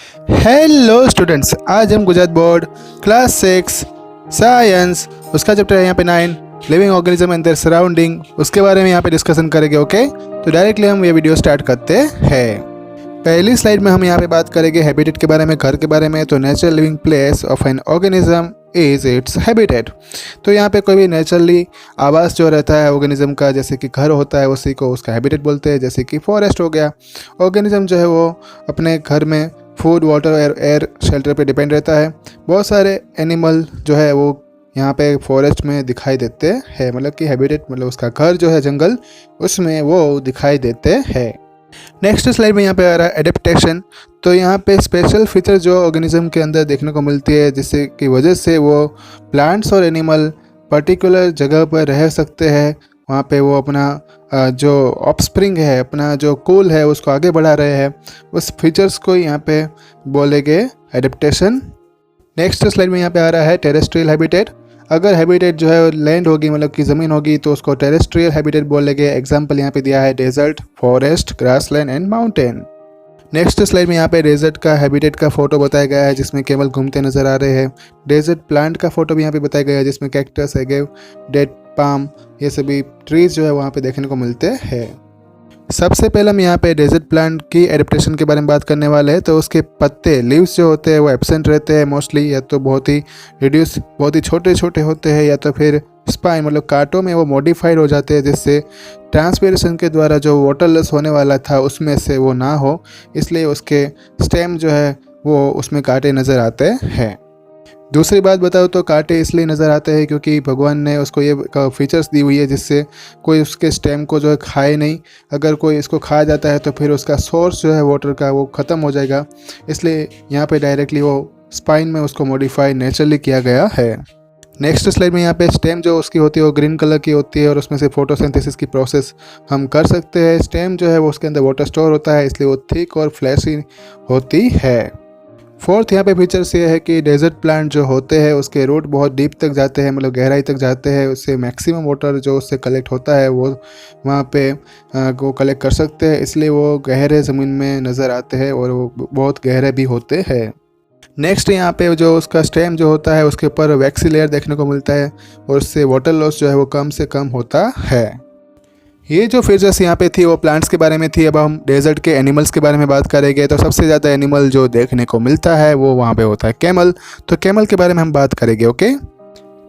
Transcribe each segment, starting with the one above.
Hello students, आज हम Gujarat board class 6 science उसका चैप्टर है यहाँ पे 9 living organism and their surrounding, उसके बारे में यहाँ पे डिस्कशन करेंगे। ओके, तो डायरेक्टली हम ये वीडियो स्टार्ट करते हैं। पहली स्लाइड में हम यहाँ पे बात करेंगे हैबिटेट के बारे में, घर के बारे में। तो natural living place of an organism is its habitat. तो यहाँ पे कोई भी नेचुरली आवास जो रहता है ऑर्गेनिज्म का, जैसे कि घर होता है, उसी को उसका हैबिटेट बोलते हैं। जैसे कि फॉरेस्ट हो गया, ऑर्गेनिज्म जो है वो अपने घर में फूड, वाटर, एयर, शेल्टर पे डिपेंड रहता है। बहुत सारे एनिमल जो है वो यहाँ पे फॉरेस्ट में दिखाई देते हैं, मतलब कि हैबिटेट मतलब उसका घर जो है जंगल, उसमें वो दिखाई देते हैं। नेक्स्ट स्लाइड में यहाँ पे आ रहा है एडेप्टेशन। तो यहाँ पे स्पेशल फीचर जो ऑर्गेनिज्म के अंदर देखने को मिलती है, जिससे की वजह से वो प्लांट्स और एनिमल पर्टिकुलर जगह पर रह सकते हैं। वहाँ पे वो अपना जो ऑफस्प्रिंग है, अपना जो कूल है, उसको आगे बढ़ा रहे हैं। उस फीचर्स को यहाँ पे बोलेंगे एडेप्टेशन। नेक्स्ट स्लाइड में यहाँ पे आ रहा है टेरेस्ट्रियल हैबिटेट। अगर हैबिटेट जो है लैंड होगी, मतलब कि ज़मीन होगी, तो उसको टेरेस्ट्रियल हैबिटेट बोलेंगे। एग्जाम्पल यहाँ पे दिया है desert, forest, grassland and mountain. Next slide में यहाँ पे डेजर्ट का हैबिटेट का फोटो बताया गया है, जिसमें केवल घूमते नजर आ रहे हैं। डेजर्ट प्लांट का फोटो भी यहाँ पे बताया गया है, जिसमें कैक्टस, एगेव, डेड पाम, ये सभी ट्रीज जो है वहाँ पे देखने को मिलते हैं। सबसे पहले हम यहाँ पे डेजर्ट प्लांट की एडेप्टेशन के बारे में बात करने वाले हैं। तो उसके पत्ते, लीव्स जो होते हैं वो एब्सेंट रहते हैं मोस्टली, या तो बहुत ही रिड्यूस, बहुत ही छोटे छोटे होते हैं, या तो फिर स्पाइन मतलब कांटों में वो मॉडिफाइड हो जाते हैं, जिससे ट्रांसपीरेशन के द्वारा जो वाटरलेस होने वाला था उसमें से वो ना हो, इसलिए उसके स्टेम जो है वो उसमें कांटे नज़र आते हैं। दूसरी बात बताओ तो कांटे इसलिए नज़र आते हैं क्योंकि भगवान ने उसको ये फीचर्स दी हुई है जिससे कोई उसके स्टेम को जो है खाए नहीं। अगर कोई इसको खा जाता है तो फिर उसका सोर्स जो है वाटर का वो ख़त्म हो जाएगा, इसलिए यहाँ पे डायरेक्टली वो स्पाइन में उसको मॉडिफाई नेचुरली किया गया है। नेक्स्ट स्लाइड में यहाँ पे स्टेम जो उसकी होती है वो ग्रीन कलर की होती है, और उसमें से फोटोसिंथेसिस की प्रोसेस हम कर सकते हैं। स्टेम जो है वो उसके अंदर वाटर स्टोर होता है, इसलिए वो थिक और फ्लैशी होती है। फोर्थ यहाँ पे फीचर्स ये है कि डेजर्ट प्लांट जो होते हैं उसके रूट बहुत डीप तक जाते हैं, मतलब गहराई तक जाते हैं। उससे मैक्सिमम वाटर जो उससे कलेक्ट होता है वो वहाँ पे वो कलेक्ट कर सकते हैं, इसलिए वो गहरे ज़मीन में नज़र आते हैं और वो बहुत गहरे भी होते हैं। नेक्स्ट यहाँ पे जो उसका स्टेम जो होता है उसके ऊपर वैक्सी लेयर देखने को मिलता है, और उससे वाटर लॉस जो है वो कम से कम होता है। ये जो फीचर्स यहाँ पे थी वो प्लांट्स के बारे में थी। अब हम डेजर्ट के एनिमल्स के बारे में बात करेंगे। तो सबसे ज़्यादा एनिमल जो देखने को मिलता है वो वहाँ पे होता है कैमल। तो कैमल के बारे में हम बात करेंगे। ओके,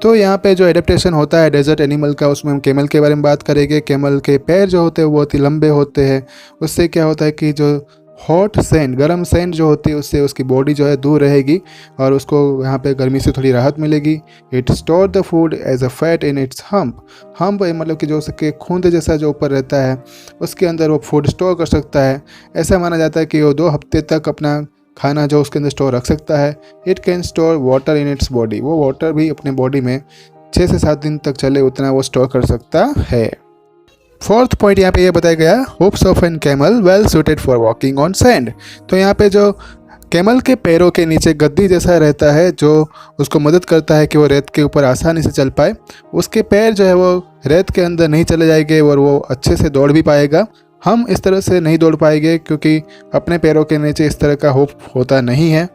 तो यहाँ पे जो एडेप्टेशन होता है डेजर्ट एनिमल का, उसमें हम कैमल के बारे में बात करेंगे। कैमल के पैर जो होते हैं वो बहुत ही लंबे होते हैं। उससे क्या होता है कि जो हॉट सैंड, गर्म सैंड जो होती है, उससे उसकी बॉडी जो है दूर रहेगी और उसको यहाँ पे गर्मी से थोड़ी राहत मिलेगी। It store the food as a fat in its hump. Hump मतलब कि जो उसके खूंद जैसा जो ऊपर रहता है उसके अंदर वो फूड स्टोर कर सकता है। ऐसा माना जाता है कि वो 2 हफ्ते तक अपना खाना जो उसके अंदर स्टोर रख सकता है। It can store water in its body. वो वाटर भी अपने बॉडी में 6 से 7 दिन तक चले उतना वो स्टोर कर सकता है। फोर्थ पॉइंट यहाँ पे ये बताया गया, hooves of an camel well suited for walking on sand. तो यहाँ पे जो कैमल के पैरों के नीचे गद्दी जैसा रहता है जो उसको मदद करता है कि वो रेत के ऊपर आसानी से चल पाए। उसके पैर जो है वो रेत के अंदर नहीं चले जाएंगे और वो अच्छे से दौड़ भी पाएगा। हम इस तरह से नहीं दौड़ पाएंगे क्योंकि अपने पैरों के नीचे इस तरह का होप होता नहीं है।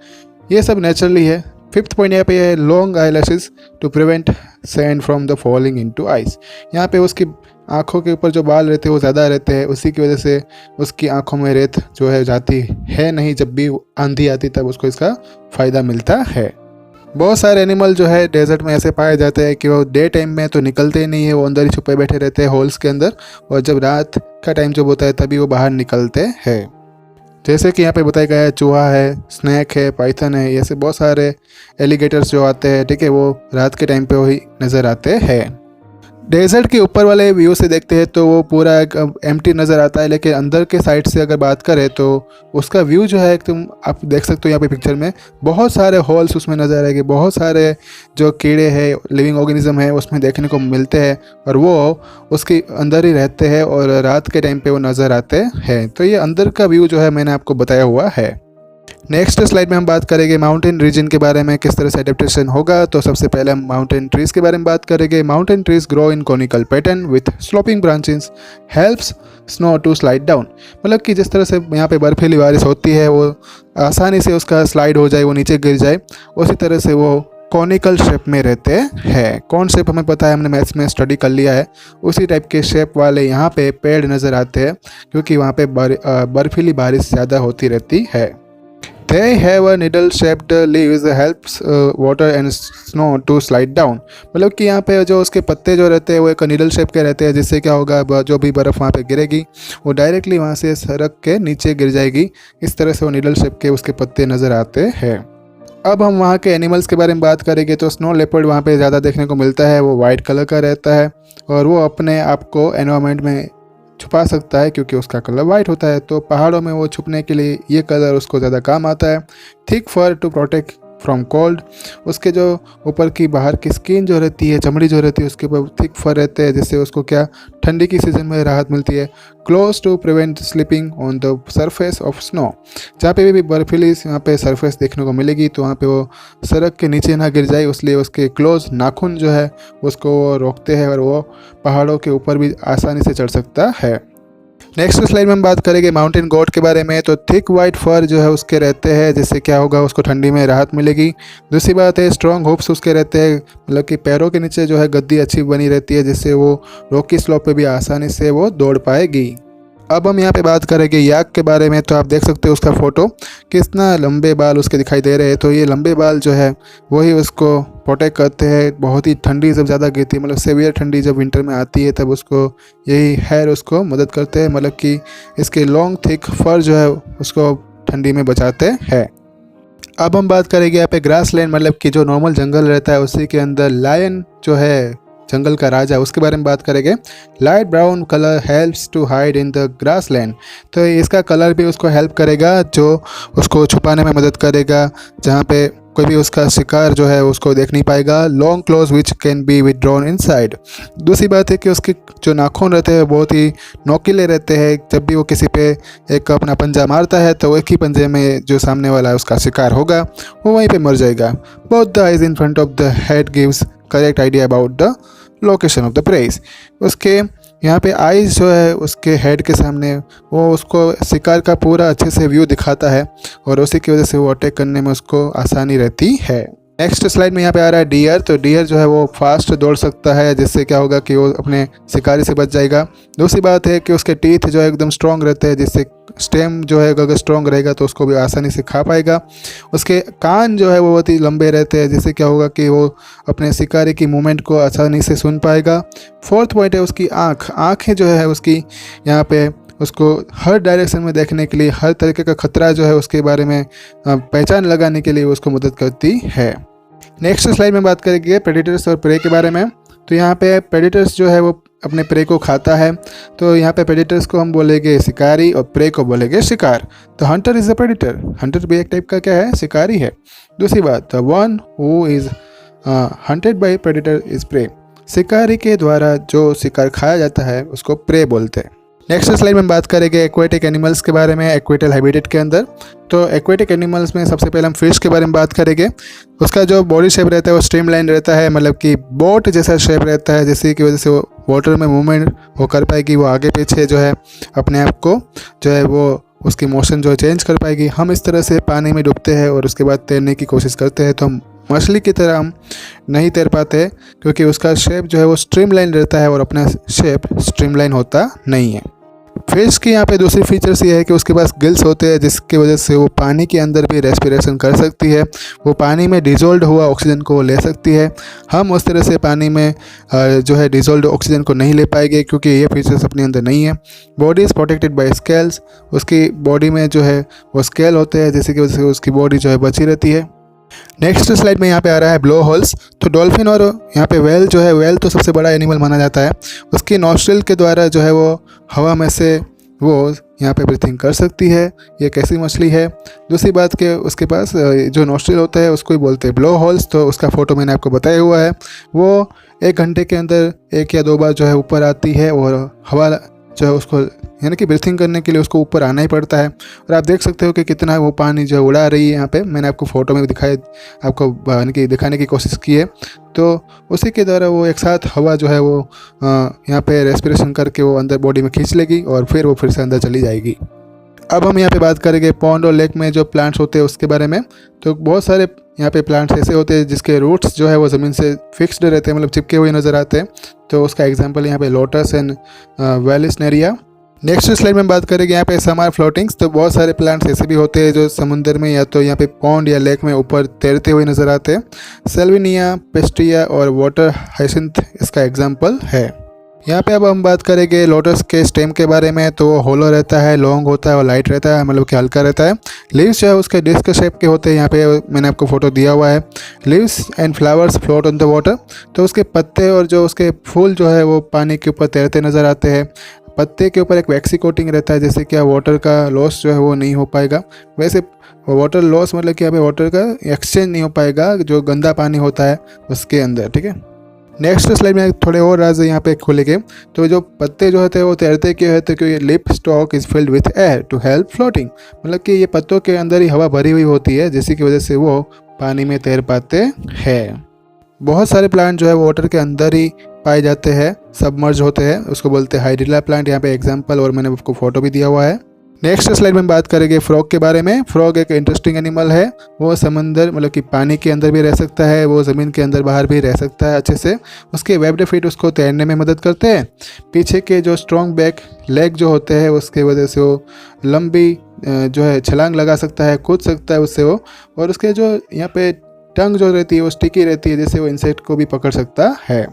ये सब नेचुरली है। फिफ्थ पॉइंट यहाँ पे है long eyelashes to prevent sand from the falling into eyes. यहाँ पे उसकी आँखों के ऊपर जो बाल रहते हैं वो ज़्यादा रहते हैं, उसी की वजह से उसकी आँखों में रेत जो है जाती है नहीं। जब भी आंधी आती तब उसको इसका फ़ायदा मिलता है। बहुत सारे एनिमल जो है डेजर्ट में ऐसे पाए जाते हैं कि वो डे टाइम में तो निकलते ही नहीं है, वो अंदर ही छुपे बैठे रहते हैं होल्स के अंदर, और जब रात का टाइम जब होता है तभी वो बाहर निकलते हैं। जैसे कि यहाँ पे बताया गया है चूहा है, स्नैक है, पाइथन है, ऐसे बहुत सारे एलिगेटर्स जो आते हैं, ठीक है, वो रात के टाइम पे वही नज़र आते हैं। डेजर्ट के ऊपर वाले व्यू से देखते हैं तो वो पूरा एक एम्प्टी नज़र आता है, लेकिन अंदर के साइड से अगर बात करें तो उसका व्यू जो है एकदम आप देख सकते हो यहाँ पे पिक्चर में बहुत सारे होल्स उसमें नज़र आएंगे। बहुत सारे जो कीड़े हैं, लिविंग ऑर्गेनिज्म है, उसमें देखने को मिलते हैं और वो उसके अंदर ही रहते हैं और रात के टाइम पे वो नज़र आते हैं। तो ये अंदर का व्यू जो है मैंने आपको बताया हुआ है। नेक्स्ट स्लाइड में हम बात करेंगे माउंटेन रीजन के बारे में, किस तरह से एडेप्टेशन होगा। तो सबसे पहले हम माउंटेन ट्रीज के बारे में बात करेंगे। Mountain trees grow in conical pattern with sloping branches helps snow to slide down. मतलब कि जिस तरह से यहाँ पे बर्फीली बारिश होती है वो आसानी से उसका स्लाइड हो जाए, वो नीचे गिर जाए, उसी तरह से वो कॉनिकल शेप में रहते हैं। कौन शेप हमें पता है, हमने मैथ्स में स्टडी कर लिया है। उसी टाइप के शेप वाले यहाँ पे पेड़ नज़र आते हैं क्योंकि वहाँ पे बर्फीली बारिश ज़्यादा होती रहती है। They have a needle-shaped leaves helps water and snow to slide down। मतलब कि यहाँ पे जो उसके पत्ते जो रहते हैं वो एक नीडल शेप के रहते हैं, जिससे क्या होगा, जो भी बर्फ़ वहाँ पे गिरेगी वो डायरेक्टली वहाँ से सड़क के नीचे गिर जाएगी। इस तरह से वो नीडल शेप के उसके पत्ते नज़र आते हैं। अब हम वहाँ के एनिमल्स के बारे में बात करेंगे तो स्नो लेपर्ड वहाँ पे ज़्यादा देखने को मिलता है। वो वाइट कलर का रहता है और वो अपने आप को एनवायरनमेंट में छुपा सकता है क्योंकि उसका कलर वाइट होता है। तो पहाड़ों में वो छुपने के लिए ये कलर उसको ज़्यादा काम आता है। Thick fur to protect from cold. उसके जो ऊपर की बाहर की स्किन जो रहती है, चमड़ी जो रहती है, उसके ऊपर थिक फर रहते हैं जिससे उसको क्या ठंडी की सीज़न में राहत मिलती है। Claws to prevent slipping on the surface of snow. जहाँ पे भी बर्फीली यहाँ पे सरफेस देखने को मिलेगी तो वहाँ पे वो सड़क के नीचे ना गिर जाए, इसलिए उसके क्लोज नाखून जो है उसको वो रोकते हैं और वो पहाड़ों के ऊपर भी आसानी से चढ़ सकता है। नेक्स्ट स्लाइड में हम बात करेंगे माउंटेन गोट के बारे में। तो थिक वाइट फर जो है उसके रहते हैं, जिससे क्या होगा, उसको ठंडी में राहत मिलेगी। दूसरी बात है स्ट्रॉन्ग हुप्स उसके रहते हैं, मतलब कि पैरों के नीचे जो है गद्दी अच्छी बनी रहती है, जिससे वो रॉकी स्लोप पे भी आसानी से वो दौड़ पाएगी। अब हम यहाँ पे बात करेंगे याक के बारे में। तो आप देख सकते हो उसका फ़ोटो, कितना लंबे बाल उसके दिखाई दे रहे हैं। तो ये लंबे बाल जो है वही उसको प्रोटेक्ट करते हैं। बहुत ही ठंडी जब ज़्यादा गिरती है, मतलब सेवियर ठंडी जब विंटर में आती है, तब उसको यही हेयर उसको मदद करते हैं। मतलब कि इसके लॉन्ग थिक फर जो है उसको ठंडी में बचाते हैं। अब हम बात करेंगे यहाँ पे ग्रास लैंड, मतलब कि जो नॉर्मल जंगल रहता है उसी के अंदर लायन जो है जंगल का राजा, उसके बारे में बात करेंगे। Light brown colour helps to hide in the grass land. तो इसका कलर भी उसको हेल्प करेगा, जो उसको छुपाने में मदद करेगा, जहाँ पे कोई भी उसका शिकार जो है उसको देख नहीं पाएगा। Long close which can be withdrawn inside. दूसरी बात है कि उसके जो नाखून रहते हैं बहुत ही नोकीले रहते हैं। जब भी वो किसी पे एक अपना पंजा मारता है तो एक ही पंजे में जो सामने वाला है उसका शिकार होगा वो वहीं पे मर जाएगा। Both the eyes in front of the head gives correct idea about the location of the press. उसके यहाँ पे आइज़ जो है उसके हेड के सामने वो उसको शिकार का पूरा अच्छे से व्यू दिखाता है और उसी की वजह से वो अटैक करने में उसको आसानी रहती है। नेक्स्ट स्लाइड में यहाँ पे आ रहा है डियर। तो डियर जो है वो फास्ट दौड़ सकता है, जिससे क्या होगा कि वो अपने शिकारी से बच जाएगा। दूसरी बात है कि उसके टीथ जो है एकदम स्ट्रॉन्ग रहते हैं, जिससे स्टेम जो है अगर स्ट्रॉन्ग रहेगा तो उसको भी आसानी से खा पाएगा। उसके कान जो है वो बहुत ही लंबे रहते हैं, जिससे क्या होगा कि वो अपने शिकारी की मूवमेंट को आसानी से सुन पाएगा। फोर्थ पॉइंट है उसकी आँखें जो है उसकी यहाँ पे उसको हर डायरेक्शन में देखने के लिए, हर तरीके का खतरा जो है उसके बारे में पहचान लगाने के लिए उसको मदद करती है। नेक्स्ट स्लाइड में बात करेंगे प्रेडेटर्स और प्रे के बारे में। तो यहाँ पे प्रेडेटर्स जो है वो अपने प्रे को खाता है। तो यहाँ पे प्रेडेटर्स को हम बोलेंगे शिकारी और प्रे को बोलेंगे शिकार। तो Hunter is a predator, Hunter भी एक टाइप का क्या है, शिकारी है। दूसरी बात, the one who is hunted by predator is prey. शिकारी के द्वारा जो शिकार खाया जाता है उसको प्रे बोलते हैं। नेक्स्ट स्लाइड में बात करेंगे एक्वेटिक एनिमल्स के बारे में, एक्वेटल हैबिटेट के अंदर। तो एक्वेटिक एनिमल्स में सबसे पहले हम फिश के बारे में बात करेंगे। उसका जो बॉडी शेप रहता है वो स्ट्रीमलाइन रहता है, मतलब कि बोट जैसा शेप रहता है, जिसकी की वजह से वो वाटर में मूवमेंट वो कर पाएगी, वो आगे पीछे जो है अपने आप को जो है वो उसकी मोशन जो है चेंज कर पाएगी। हम इस तरह से पानी में डूबते हैं और उसके बाद तैरने की कोशिश करते हैं, तो हम मछली की तरह हम नहीं तैर पाते क्योंकि उसका शेप जो है वो स्ट्रीमलाइन रहता है और अपना शेप स्ट्रीमलाइन होता नहीं है। फिश की यहाँ पे दूसरी फीचर्स ये है कि उसके पास गिल्स होते हैं, जिसकी वजह से वो पानी के अंदर भी रेस्पिरेशन कर सकती है। वो पानी में डिजोल्व हुआ ऑक्सीजन को ले सकती है। हम उस तरह से पानी में जो है डिजोल्व ऑक्सीजन को नहीं ले पाएंगे क्योंकि ये फीचर्स अपने अंदर नहीं है। Body is protected by scales. उसकी बॉडी में जो है वो स्केल होते हैं, जिसकी वजह से उसकी बॉडी जो है बची रहती है। नेक्स्ट स्लाइड में यहाँ पे आ रहा है ब्लो होल्स। तो डॉल्फिन और यहाँ पे वेल जो है, वेल तो सबसे बड़ा एनिमल माना जाता है। उसकी नॉस्ट्रिल के द्वारा जो है वो हवा में से वो यहाँ पे ब्रीथिंग कर सकती है। ये कैसी मछली है। दूसरी बात के उसके पास जो नॉस्ट्रिल होता है उसको ही बोलते हैं ब्लो होल्स। तो उसका फ़ोटो मैंने आपको बताया हुआ है। वो 1 घंटे के अंदर 1 या 2 बार जो है ऊपर आती है और हवा जो है उसको यानी कि ब्रीथिंग करने के लिए उसको ऊपर आना ही पड़ता है। और आप देख सकते हो कि कितना वो पानी जो उड़ा रही है यहाँ पे, मैंने आपको फ़ोटो में दिखाया, आपको यानी कि दिखाने की कोशिश की है। तो उसी के द्वारा वो एक साथ हवा जो है वो यहाँ पे रेस्पिरेशन करके वो अंदर बॉडी में खींच लेगी और फिर वो फिर से अंदर चली जाएगी। अब हम यहाँ पे बात करेंगे पॉन्ड और लेक में जो प्लांट्स होते हैं उसके बारे में। तो बहुत सारे यहाँ पे प्लांट्स ऐसे होते हैं जिसके रूट्स जो है वो ज़मीन से फिक्स्ड रहते हैं, मतलब चिपके हुए नज़र आते हैं। तो उसका एग्जांपल यहाँ पे lotus and Vallisneria. Next slide में बात करेंगे यहाँ पे सम आर फ्लोटिंग्स। तो बहुत सारे प्लांट्स ऐसे भी होते हैं जो समुद्र में या तो यहाँ पे पॉन्ड या लेक में ऊपर तैरते हुए नज़र आते हैं। सेल्विनिया, पेस्ट्रिया और वाटर हाइसिंथ इसका एग्जाम्पल है। यहाँ पे अब हम बात करेंगे लोटस के स्टेम के बारे में। तो वो होलो रहता है, लॉन्ग होता है और लाइट रहता है, मतलब कि हल्का रहता है। लीव्स जो है उसके डिस्क शेप के होते हैं, यहाँ पे मैंने आपको फोटो दिया हुआ है। Leaves and flowers float on the water. तो उसके पत्ते और जो उसके फूल जो है वो पानी के ऊपर तैरते नज़र आते हैं। पत्ते के ऊपर एक वैक्सी कोटिंग रहता है, जैसे कि वाटर का लॉस जो है वो नहीं हो पाएगा। वैसे वाटर लॉस मतलब कि यहाँ पे वाटर का एक्सचेंज नहीं हो पाएगा जो गंदा पानी होता है उसके अंदर, ठीक है। नेक्स्ट स्लाइड में थोड़े और राज यहाँ पे खुलेंगे। तो जो पत्ते जो होते हैं वो तैरते क्यों है, तो क्योंकि leaf stalk is filled with air to help floating, मतलब कि ये पत्तों के अंदर ही हवा भरी हुई होती है जिसकी की वजह से वो पानी में तैर पाते हैं। बहुत सारे प्लांट जो है वाटर के अंदर ही पाए जाते हैं, सबमर्ज होते हैं, उसको बोलते हैं हाइड्रिला प्लांट। यहाँ पे एग्जाम्पल और मैंने आपको फोटो भी दिया हुआ है। नेक्स्ट स्लाइड में बात करेंगे फ्रॉग के बारे में। फ्रॉग एक इंटरेस्टिंग एनिमल है, वो समंदर मतलब कि पानी के अंदर भी रह सकता है, वो ज़मीन के अंदर बाहर भी रह सकता है अच्छे से। उसके वेब्ड फीट उसको तैरने में मदद करते हैं। पीछे के जो स्ट्रॉन्ग बैक लेग जो होते हैं उसके वजह से वो लंबी जो है छलांग लगा सकता है, कूद सकता है उससे वो। और उसके जो यहाँ पे टंग जो रहती है वो स्टिकी रहती है, जिससे वो इंसेक्ट को भी पकड़ सकता है।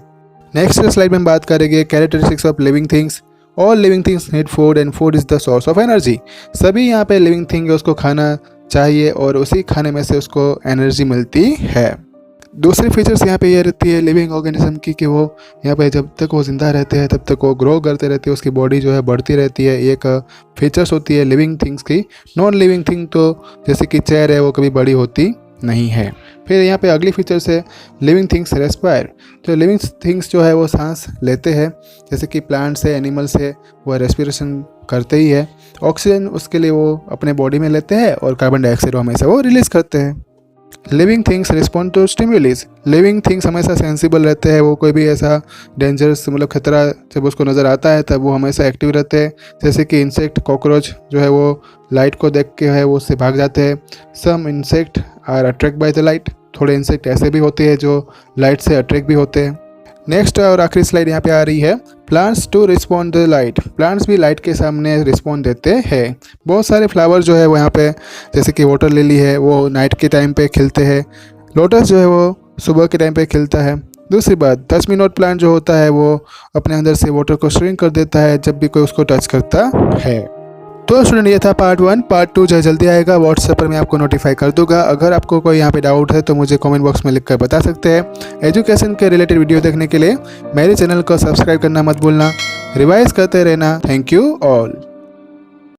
नेक्स्ट स्लाइड में बात करेंगे characteristics of living things. All living things need food and food is the source of energy. सभी यहाँ पे लिविंग थिंग है उसको खाना चाहिए और उसी खाने में से उसको एनर्जी मिलती है। दूसरी फीचर्स यहाँ पे ये रहती है लिविंग ऑर्गेनिज्म की कि वो यहाँ पे जब तक वो ज़िंदा रहते हैं तब तक वो ग्रो करते रहते हैं, उसकी बॉडी जो है बढ़ती रहती है। एक फीचर्स होती है लिविंग थिंग्स की। नॉन लिविंग थिंग तो जैसे कि चेयर है वो कभी बड़ी होती नहीं है। फिर यहाँ पे अगली फीचर्स है लिविंग थिंग्स रेस्पायर। तो लिविंग थिंग्स जो है वो सांस लेते हैं, जैसे कि प्लांट्स है, एनिमल्स है, वो रेस्पिरेशन करते ही है। ऑक्सीजन उसके लिए वो अपने बॉडी में लेते हैं और कार्बन डाइऑक्साइड हमेशा वो रिलीज करते हैं। Living things respond to stimuli. Living things हमेशा सेंसिबल रहते हैं, वो कोई भी ऐसा डेंजरस मतलब खतरा जब उसको नज़र आता है तब वो हमेशा एक्टिव रहते हैं। जैसे कि इंसेक्ट, कॉकरोच जो है वो लाइट को देख के है वो उससे भाग जाते हैं। Some insect are attract by the light. थोड़े इंसेक्ट ऐसे भी होते हैं जो लाइट से अट्रैक्ट भी होते हैं। नेक्स्ट और आखिरी स्लाइड यहाँ पे आ रही है plants to respond the light. Plants भी लाइट के सामने रिस्पॉन्ड देते हैं। बहुत सारे फ्लावर जो है वो यहाँ पे जैसे कि वाटर लिली है वो नाइट के टाइम पे खिलते हैं। लोटस जो है वो सुबह के टाइम पे खिलता है। दूसरी बात 10 मिनट प्लांट जो होता है वो अपने अंदर से वाटर को श्रिंक कर देता है जब भी कोई उसको टच करता है। तो स्टूडेंट ये था पार्ट 1। पार्ट 2 जो जल्दी आएगा, व्हाट्सएप पर मैं आपको नोटिफाई कर दूंगा। अगर आपको कोई यहाँ पे डाउट है तो मुझे कमेंट बॉक्स में लिखकर बता सकते हैं। एजुकेशन के रिलेटेड वीडियो देखने के लिए मेरे चैनल को सब्सक्राइब करना मत भूलना, रिवाइज करते रहना। Thank you all.